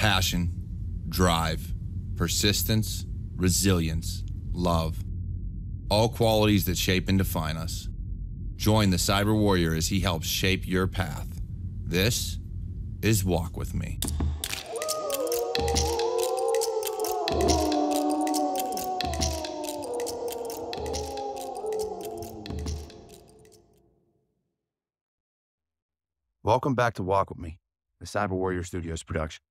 Passion, drive, persistence, resilience, love. All qualities that shape and define us. Join the Cyber Warrior as he helps shape your path. This is Walk With Me. Welcome back to Walk With Me, the Cyber Warrior Studios production.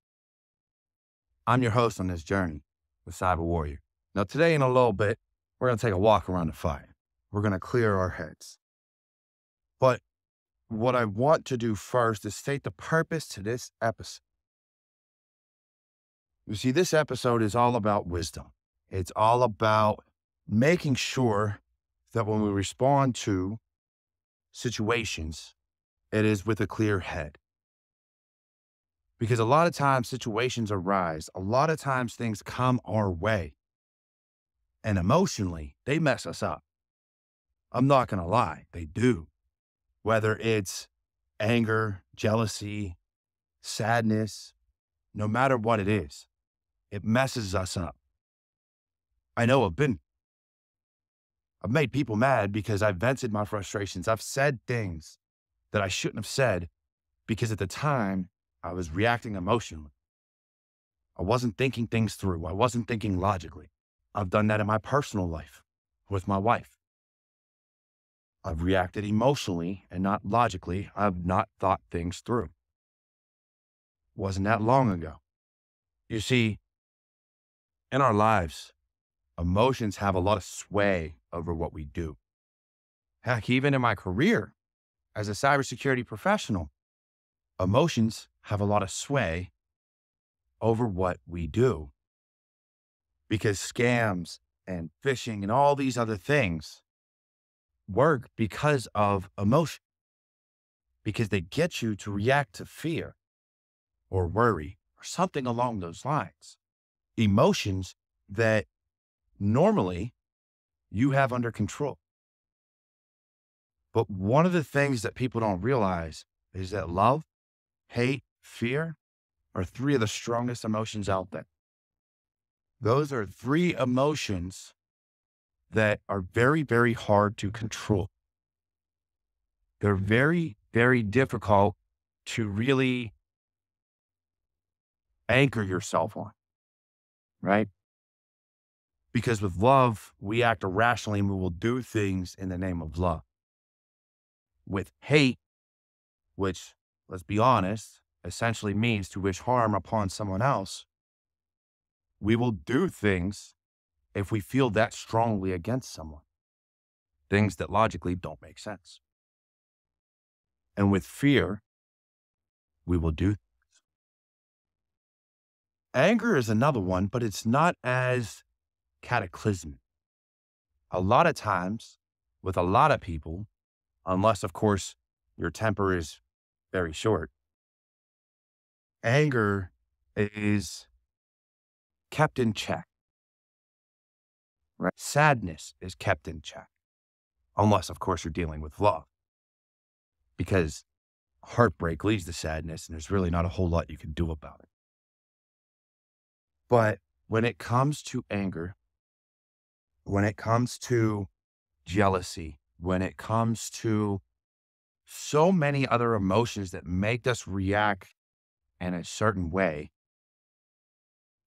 I'm your host on this journey, the Cyber Warrior. Now today in a little bit, we're going to take a walk around the fire. We're going to clear our heads. But what I want to do first is state the purpose to this episode. You see, this episode is all about wisdom. It's all about making sure that when we respond to situations, it is with a clear head. Because a lot of times situations arise, a lot of times things come our way, and emotionally, they mess us up. I'm not going to lie, they do. Whether it's anger, jealousy, sadness, no matter what it is, it messes us up. I know I've made people mad because I've vented my frustrations. I've said things that I shouldn't have said because at the time I was reacting emotionally. I wasn't thinking things through. I wasn't thinking logically. I've done that in my personal life with my wife. I've reacted emotionally and not logically. I've not thought things through. Wasn't that long ago. You see, in our lives, emotions have a lot of sway over what we do. Heck, even in my career, as a cybersecurity professional, emotions have a lot of sway over what we do. Because scams and phishing and all these other things work because of emotion. Because they get you to react to fear or worry or something along those lines. Emotions that normally you have under control. But one of the things that people don't realize is that love, hate, fear are three of the strongest emotions out there. Those are three emotions that are very, very hard to control. They're very, very difficult to really anchor yourself on, right? Because with love, we act irrationally and we will do things in the name of love. With hate, which, let's be honest, essentially means to wish harm upon someone else, we will do things if we feel that strongly against someone. Things that logically don't make sense. And with fear, we will do things. Anger is another one, but it's not as cataclysmic. A lot of times, with a lot of people, unless, of course, your temper is very short, anger is kept in check. Right? Sadness is kept in check. Unless, of course, you're dealing with love. Because heartbreak leads to sadness, and there's really not a whole lot you can do about it. But when it comes to anger, when it comes to jealousy, when it comes to so many other emotions that make us react in a certain way,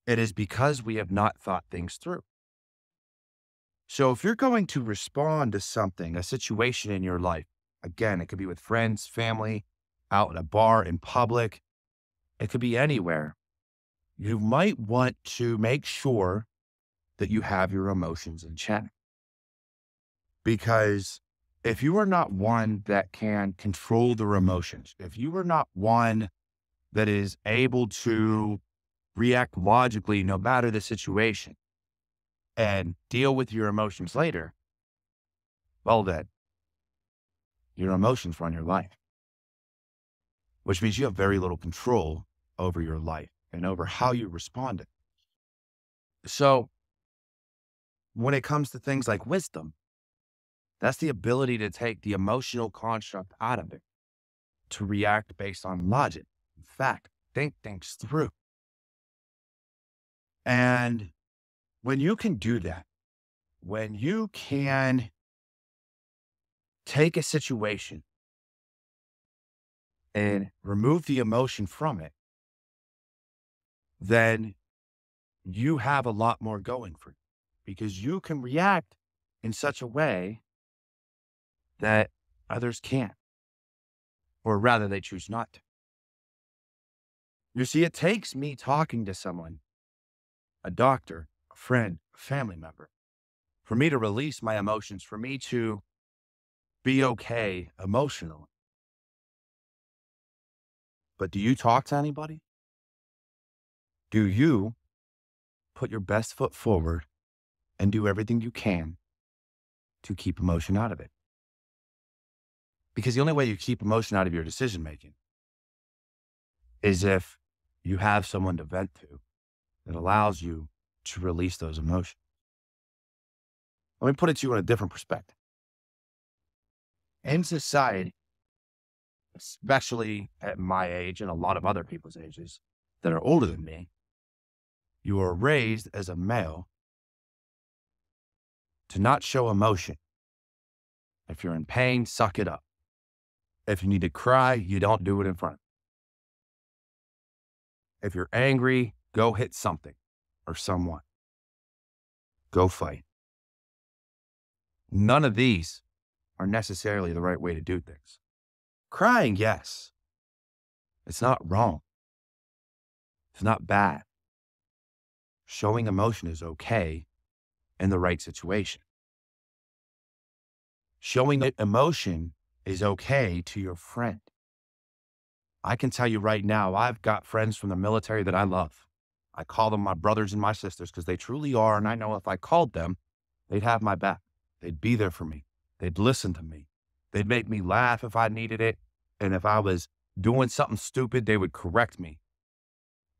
it is because we have not thought things through. So if you're going to respond to something, a situation in your life, again, it could be with friends, family, out in a bar, in public, it could be anywhere, you might want to make sure that you have your emotions in check. Because if you are not one that can control their emotions, if you are not one that is able to react logically no matter the situation and deal with your emotions later, well then, your emotions run your life. Which means you have very little control over your life and over how you respond. So when it comes to things like wisdom, that's the ability to take the emotional construct out of it, to react based on logic, fact, think things through. And when you can do that, when you can take a situation and remove the emotion from it, then you have a lot more going for you because you can react in such a way that others can't, or rather they choose not to. You see, it takes me talking to someone, a doctor, a friend, a family member, for me to release my emotions, for me to be okay emotionally. But do you talk to anybody? Do you put your best foot forward and do everything you can to keep emotion out of it? Because the only way you keep emotion out of your decision making is if you have someone to vent to that allows you to release those emotions. Let me put it to you in a different perspective. In society, especially at my age and a lot of other people's ages that are older than me, you are raised as a male to not show emotion. If you're in pain, suck it up. If you need to cry, you don't do it in front. If you're angry, go hit something or someone. Go fight. None of these are necessarily the right way to do things. Crying, yes. It's not wrong. It's not bad. Showing emotion is okay in the right situation. Showing emotion is okay to your friend. I can tell you right now, I've got friends from the military that I love. I call them my brothers and my sisters because they truly are. And I know if I called them, they'd have my back. They'd be there for me. They'd listen to me. They'd make me laugh if I needed it. And if I was doing something stupid, they would correct me.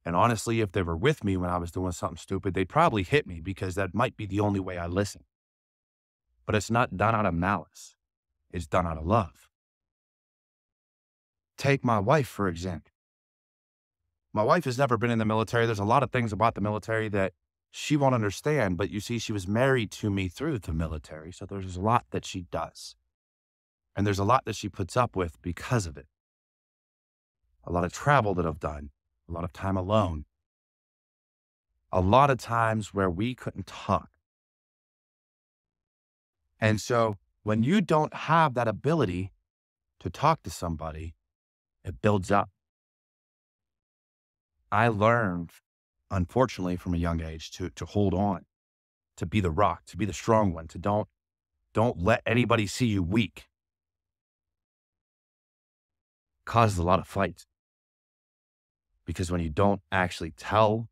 And honestly, if they were with me when I was doing something stupid, they'd probably hit me because that might be the only way I listen. But it's not done out of malice. It's done out of love. Take my wife, for example. My wife has never been in the military. There's a lot of things about the military that she won't understand, but you see, she was married to me through the military. So there's a lot that she does. And there's a lot that she puts up with because of it. A lot of travel that I've done, a lot of time alone, a lot of times where we couldn't talk. And so when you don't have that ability to talk to somebody, it builds up. I learned, unfortunately, from a young age to hold on, to be the rock, to be the strong one, to don't let anybody see you weak. Causes a lot of fights. Because when you don't actually tell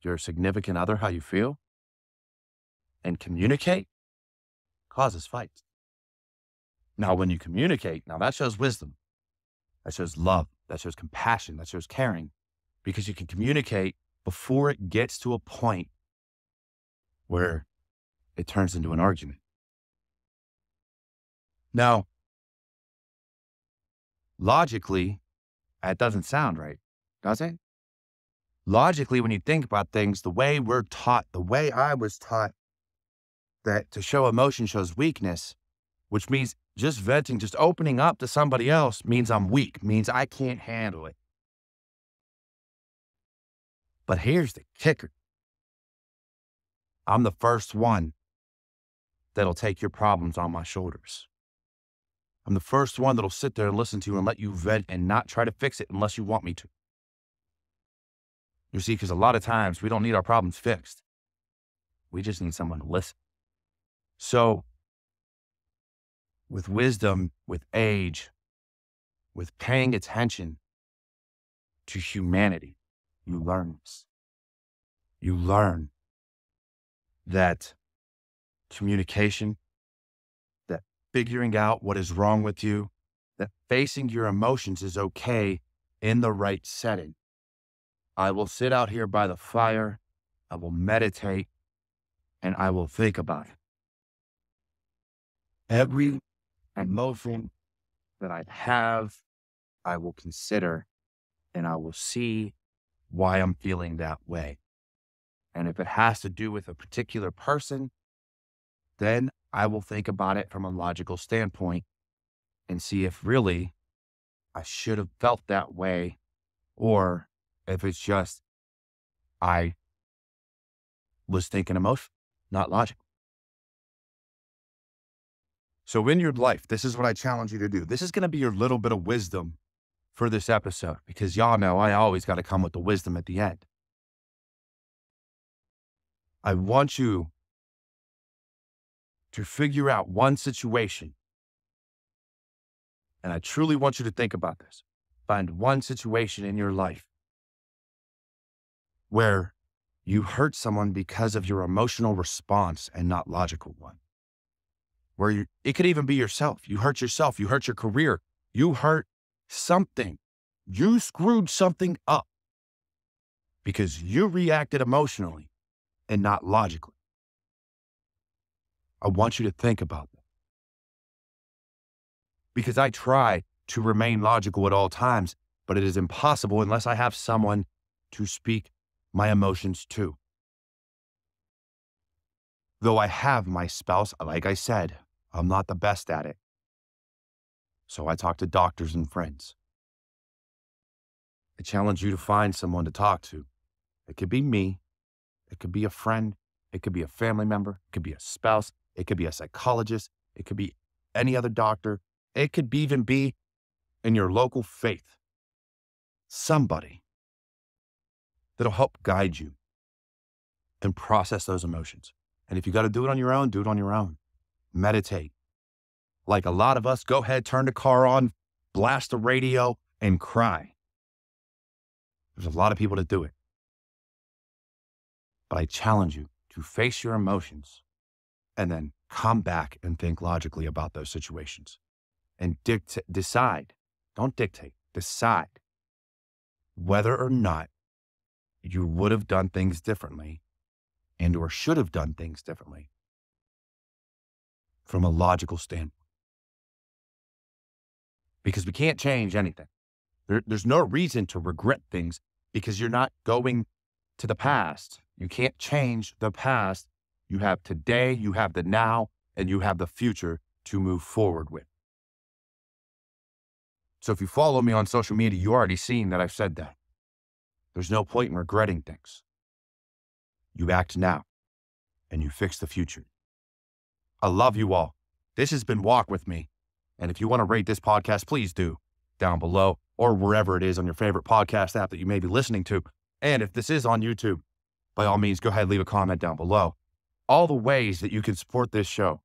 your significant other how you feel and communicate, causes fights. Now, when you communicate, now that shows wisdom. That shows love. That shows compassion. That shows caring. Because you can communicate before it gets to a point where it turns into an argument. Now, logically, that doesn't sound right, does it? Logically, when you think about things, the way we're taught, the way I was taught that to show emotion shows weakness, which means just venting, just opening up to somebody else means I'm weak, means I can't handle it. But here's the kicker. I'm the first one that'll take your problems on my shoulders. I'm the first one that'll sit there and listen to you and let you vent and not try to fix it unless you want me to. You see, because a lot of times we don't need our problems fixed. We just need someone to listen. So with wisdom, with age, with paying attention to humanity, you learn this. You learn that communication, that figuring out what is wrong with you, that facing your emotions is okay in the right setting. I will sit out here by the fire, I will meditate, and I will think about it. Every emotion that I have, I will consider, and I will see why I'm feeling that way. And if it has to do with a particular person, then I will think about it from a logical standpoint and see if really I should have felt that way, or if it's just I was thinking emotion, not logic. So in your life, this is what I challenge you to do. This is going to be your little bit of wisdom for this episode, because y'all know I always got to come with the wisdom at the end. I want you to figure out one situation, and I truly want you to think about this. Find one situation in your life where you hurt someone because of your emotional response and not logical one. It could even be yourself. You hurt yourself. You hurt your career. You hurt something. You screwed something up because you reacted emotionally and not logically. I want you to think about that. Because I try to remain logical at all times, but it is impossible unless I have someone to speak my emotions to. Though I have my spouse, like I said, I'm not the best at it. So I talk to doctors and friends. I challenge you to find someone to talk to. It could be me. It could be a friend. It could be a family member. It could be a spouse. It could be a psychologist. It could be any other doctor. It could even be in your local faith. Somebody that'll help guide you and process those emotions. And if you got to do it on your own, do it on your own. Meditate. Like a lot of us, go ahead, turn the car on, blast the radio, and cry. There's a lot of people that do it. But I challenge you to face your emotions and then come back and think logically about those situations. And decide, don't dictate, decide whether or not you would have done things differently and or should have done things differently from a logical standpoint. Because we can't change anything. There's no reason to regret things because you're not going to the past. You can't change the past. You have today, you have the now, and you have the future to move forward with. So if you follow me on social media, you already seen that I've said that. There's no point in regretting things. You act now, and you fix the future. I love you all. This has been Walk With Me. And if you want to rate this podcast, please do down below or wherever it is on your favorite podcast app that you may be listening to. And if this is on YouTube, by all means, go ahead and leave a comment down below. All the ways that you can support this show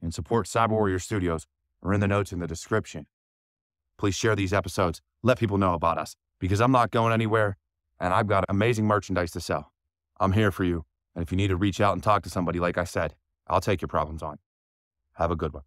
and support Cyber Warrior Studios are in the notes in the description. Please share these episodes. Let people know about us because I'm not going anywhere and I've got amazing merchandise to sell. I'm here for you. And if you need to reach out and talk to somebody, like I said, I'll take your problems on. Have a good one.